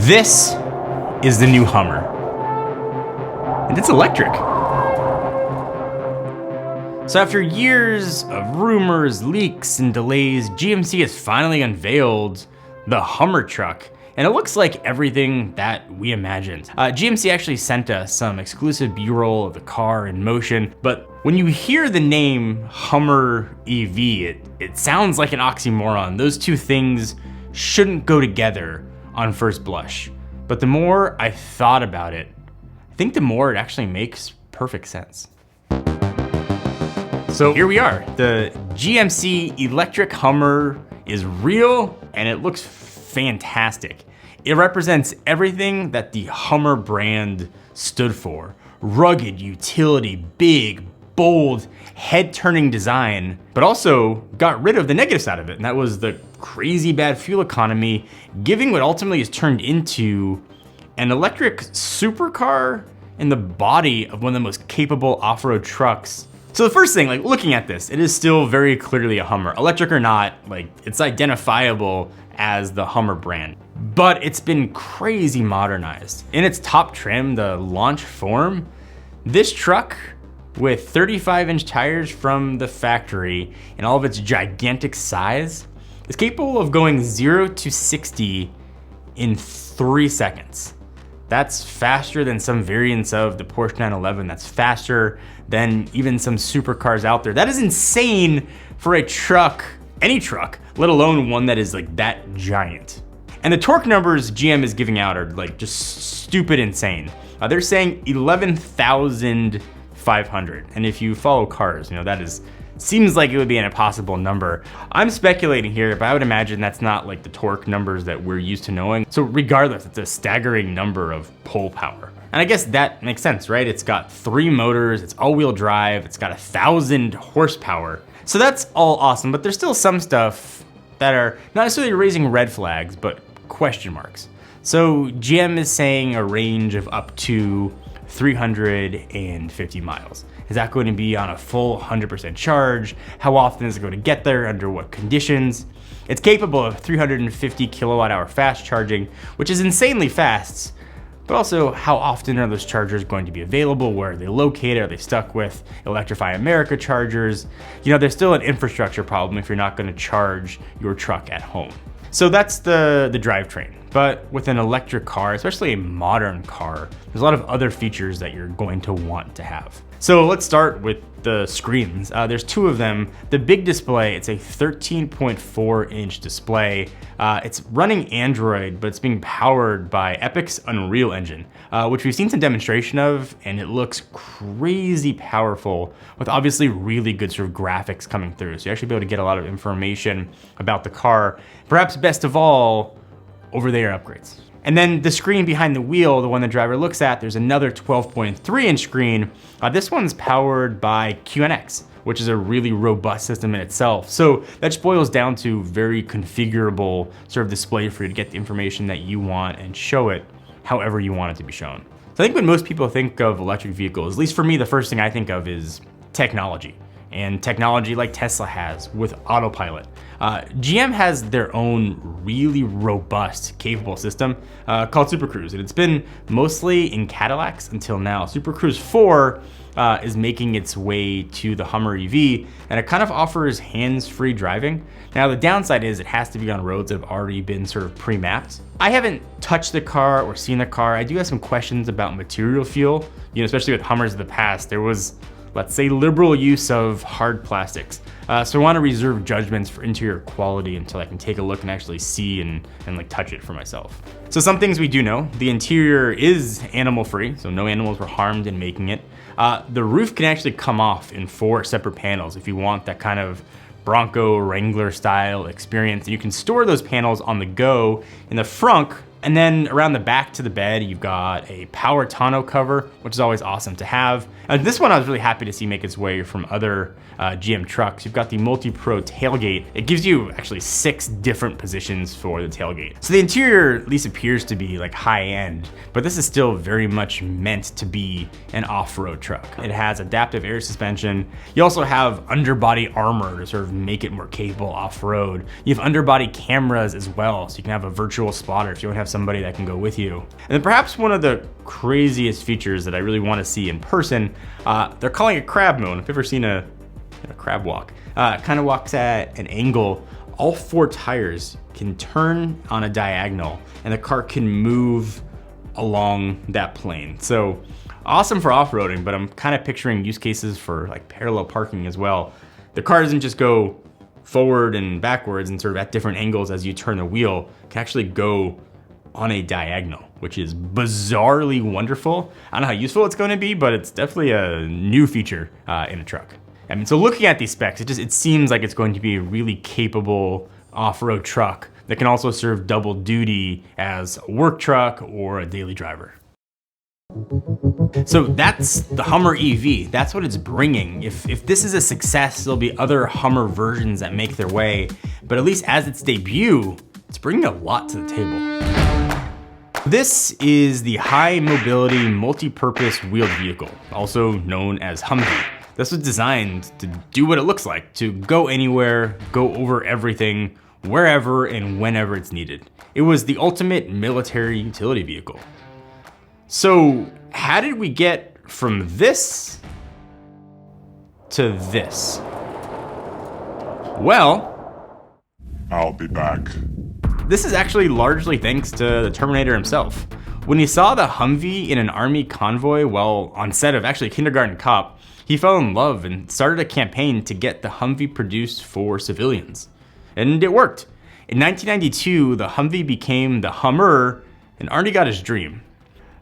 This is the new Hummer, and it's electric. So after years of rumors, leaks, and delays, GMC has finally unveiled the Hummer truck, and it looks like everything that we imagined. GMC actually sent us some exclusive B-roll of the car in motion, but when you hear the name Hummer EV, it sounds like an oxymoron. Those two things shouldn't go together on first blush. But the more I thought about it, I think the more it actually makes perfect sense. So here we are. The GMC electric Hummer is real and it looks fantastic. It represents everything that the Hummer brand stood for. Rugged utility, big, bold, head-turning design, but also got rid of the negative side of it, and that was the crazy bad fuel economy, giving what ultimately is turned into an electric supercar in the body of one of the most capable off-road trucks. So the first thing, looking at this, it is still very clearly a Hummer. Electric or not, it's identifiable as the Hummer brand. But it's been crazy modernized. In its top trim, the launch form, this truck with 35-inch tires from the factory and all of its gigantic size is capable of going 0 to 60 in 3 seconds. That's faster than some variants of the Porsche 911. That's faster than even some supercars out there. That is insane for a truck, any truck, let alone one that is that giant. And the torque numbers GM is giving out are just stupid insane. They're saying 11,500. And if you follow cars, that seems like it would be an impossible number. I'm speculating here, but I would imagine that's not the torque numbers that we're used to knowing. So regardless, it's a staggering number of pole power. And I guess that makes sense, right? It's got 3 motors, it's all-wheel drive, it's got 1,000 horsepower. So that's all awesome, but there's still some stuff that are not necessarily raising red flags, but question marks. So GM is saying a range of up to 350 miles. Is that going to be on a full 100% charge? How often is it going to get there? Under what conditions? It's capable of 350 kilowatt hour fast charging, which is insanely fast, but also how often are those chargers going to be available? Where are they located? Are they stuck with Electrify America chargers? There's still an infrastructure problem if you're not going to charge your truck at home. So that's the drivetrain. But with an electric car, especially a modern car, there's a lot of other features that you're going to want to have. So let's start with the screens. There's 2 of them. The big display, it's a 13.4-inch display. It's running Android, but it's being powered by Epic's Unreal Engine, which we've seen some demonstration of, and it looks crazy powerful with obviously really good sort of graphics coming through. So you actually be able to get a lot of information about the car. Perhaps best of all, over-the-air upgrades. And then the screen behind the wheel, the one the driver looks at, there's another 12.3-inch screen. This one's powered by QNX, which is a really robust system in itself. So that just boils down to very configurable sort of display for you to get the information that you want and show it however you want it to be shown. So I think when most people think of electric vehicles, at least for me, the first thing I think of is technology. And technology like Tesla has with autopilot. GM has their own really robust, capable system called Super Cruise, and it's been mostly in Cadillacs until now. Super Cruise 4 is making its way to the Hummer EV, and it kind of offers hands-free driving. Now the downside is it has to be on roads that have already been sort of pre-mapped. I haven't touched the car or seen the car. I do have some questions about material fuel, especially with Hummers of the past. There was, let's say, liberal use of hard plastics. So I want to reserve judgments for interior quality until I can take a look and actually see and touch it for myself. So some things we do know, the interior is animal free, so no animals were harmed in making it. The roof can actually come off in 4 separate panels if you want that kind of Bronco Wrangler style experience. And you can store those panels on the go in the front. And then around the back to the bed, you've got a power tonneau cover, which is always awesome to have. And this one I was really happy to see make its way from other GM trucks. You've got the MultiPro Tailgate. It gives you actually 6 different positions for the tailgate. So the interior at least appears to be high end, but this is still very much meant to be an off-road truck. It has adaptive air suspension. You also have underbody armor to sort of make it more capable off-road. You have underbody cameras as well, so you can have a virtual spotter if you don't have somebody that can go with you. And then perhaps one of the craziest features that I really want to see in person, they're calling it crab mode. If you've ever seen a CrabWalk, kind of walks at an angle. All 4 tires can turn on a diagonal and the car can move along that plane. So awesome for off-roading, but I'm kind of picturing use cases for like parallel parking as well. The car doesn't just go forward and backwards and sort of at different angles as you turn the wheel, it can actually go on a diagonal, which is bizarrely wonderful. I don't know how useful it's going to be, but it's definitely a new feature in a truck. I mean, so looking at these specs, it seems like it's going to be a really capable off-road truck that can also serve double duty as a work truck or a daily driver. So that's the Hummer EV. That's what it's bringing. If this is a success, there'll be other Hummer versions that make their way, but at least as its debut, it's bringing a lot to the table. This is the high mobility multi-purpose wheeled vehicle, also known as Humvee. This was designed to do what it looks like, to go anywhere, go over everything, wherever and whenever it's needed. It was the ultimate military utility vehicle. So how did we get from this to this? Well, I'll be back. This is actually largely thanks to the Terminator himself. When he saw the Humvee in an army convoy while on set of actually Kindergarten Cop, he fell in love and started a campaign to get the Humvee produced for civilians. And it worked. In 1992, the Humvee became the Hummer, and Arnie got his dream.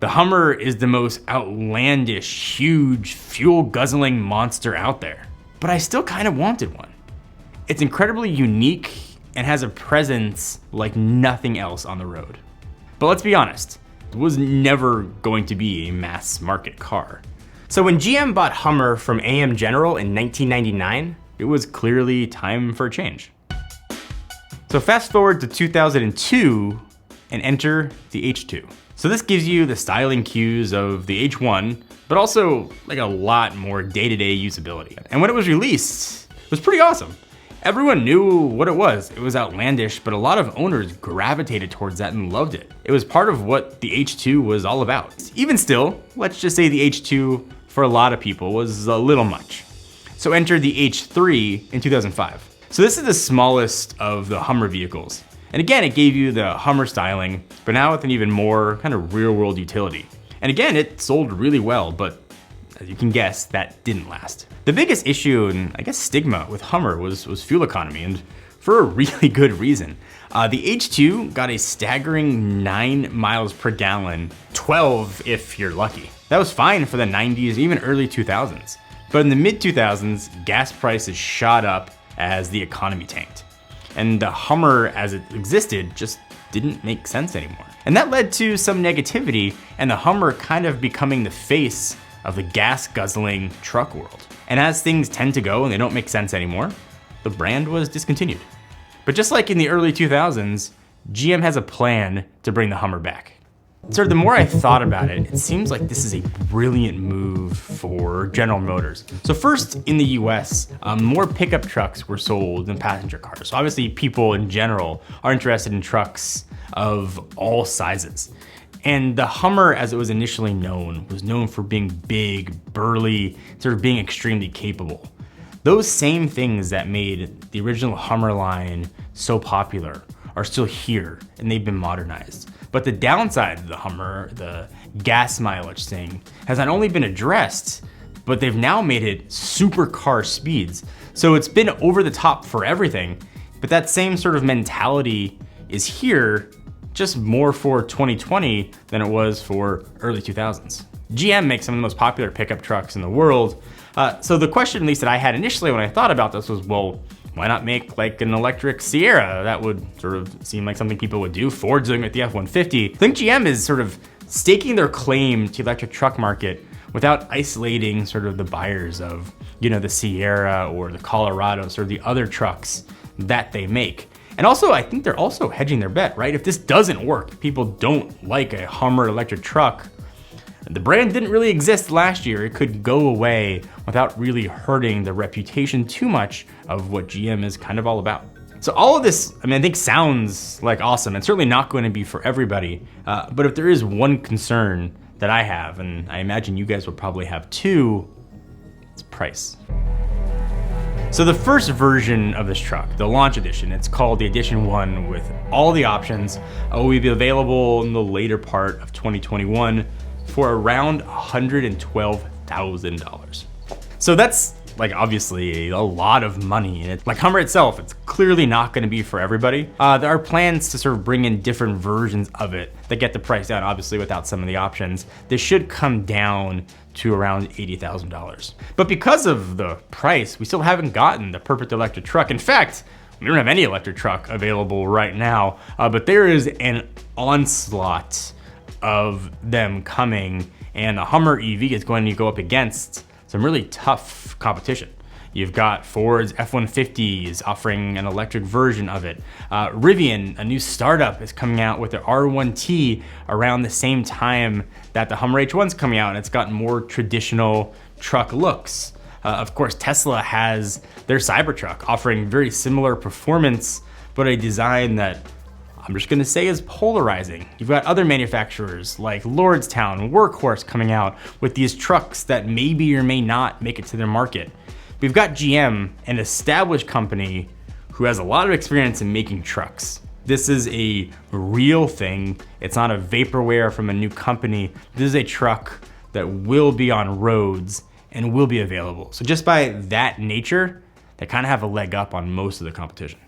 The Hummer is the most outlandish, huge, fuel-guzzling monster out there. But I still kind of wanted one. It's incredibly unique and has a presence like nothing else on the road. But let's be honest, it was never going to be a mass market car. So when GM bought Hummer from AM General in 1999, it was clearly time for a change. So fast forward to 2002 and enter the H2. So this gives you the styling cues of the H1, but also like a lot more day-to-day usability. And when it was released, it was pretty awesome. Everyone knew what it was. It was outlandish, but a lot of owners gravitated towards that and loved it. It was part of what the H2 was all about. Even still, let's just say the H2 for a lot of people was a little much. So enter the H3 in 2005. So this is the smallest of the Hummer vehicles. And again, it gave you the Hummer styling, but now with an even more kind of real world utility. And again, it sold really well, but as you can guess, that didn't last. The biggest issue and I guess stigma with Hummer was fuel economy, and for a really good reason. The H2 got a staggering 9 miles per gallon, 12 if you're lucky. That was fine for the 90s, even early 2000s. But in the mid 2000s, gas prices shot up as the economy tanked. And the Hummer as it existed just didn't make sense anymore. And that led to some negativity and the Hummer kind of becoming the face of the gas guzzling truck world. And as things tend to go and they don't make sense anymore, the brand was discontinued. But just like in the early 2000s, GM has a plan to bring the Hummer back. So the more I thought about it, it seems like this is a brilliant move for General Motors. So first, in the US, more pickup trucks were sold than passenger cars. So obviously people in general are interested in trucks of all sizes. And the Hummer, as it was initially known, was known for being big, burly, sort of being extremely capable. Those same things that made the original Hummer line so popular are still here, and they've been modernized. But the downside of the Hummer, the gas mileage thing, has not only been addressed, but they've now made it supercar speeds. So it's been over the top for everything, but that same sort of mentality is here, just more for 2020 than it was for early 2000s. GM makes some of the most popular pickup trucks in the world. So the question, at least that I had initially when I thought about this was, well, why not make like an electric Sierra? That would sort of seem like something people would do. Ford's doing it with the F-150. I think GM is sort of staking their claim to the electric truck market without isolating sort of the buyers of, the Sierra or the Colorado, sort of the other trucks that they make. And also, I think they're also hedging their bet, right? If this doesn't work, people don't like a Hummer electric truck, the brand didn't really exist last year. It could go away without really hurting the reputation too much of what GM is kind of all about. So all of this, I think sounds like awesome. It's certainly not going to be for everybody. But if there is one concern that I have, and I imagine you guys will probably have too, it's price. So the first version of this truck, the launch edition, it's called the Edition 1 with all the options, will be available in the later part of 2021 for around $112,000. So that's obviously a lot of money. And like Hummer itself, it's clearly not gonna be for everybody. There are plans to sort of bring in different versions of it that get the price down, obviously without some of the options. This should come down to around $80,000. But because of the price, we still haven't gotten the perfect electric truck. In fact, we don't have any electric truck available right now, but there is an onslaught of them coming, and a Hummer EV is going to go up against some really tough competition. You've got Ford's F-150s offering an electric version of it. Rivian, a new startup, is coming out with their R1T around the same time that the Hummer H1's coming out, and it's gotten more traditional truck looks. Of course, Tesla has their Cybertruck offering very similar performance, but a design that I'm just gonna say is polarizing. You've got other manufacturers like Lordstown, Workhorse coming out with these trucks that maybe or may not make it to their market. We've got GM, an established company who has a lot of experience in making trucks. This is a real thing. It's not a vaporware from a new company. This is a truck that will be on roads and will be available. So just by that nature, they kind of have a leg up on most of the competition.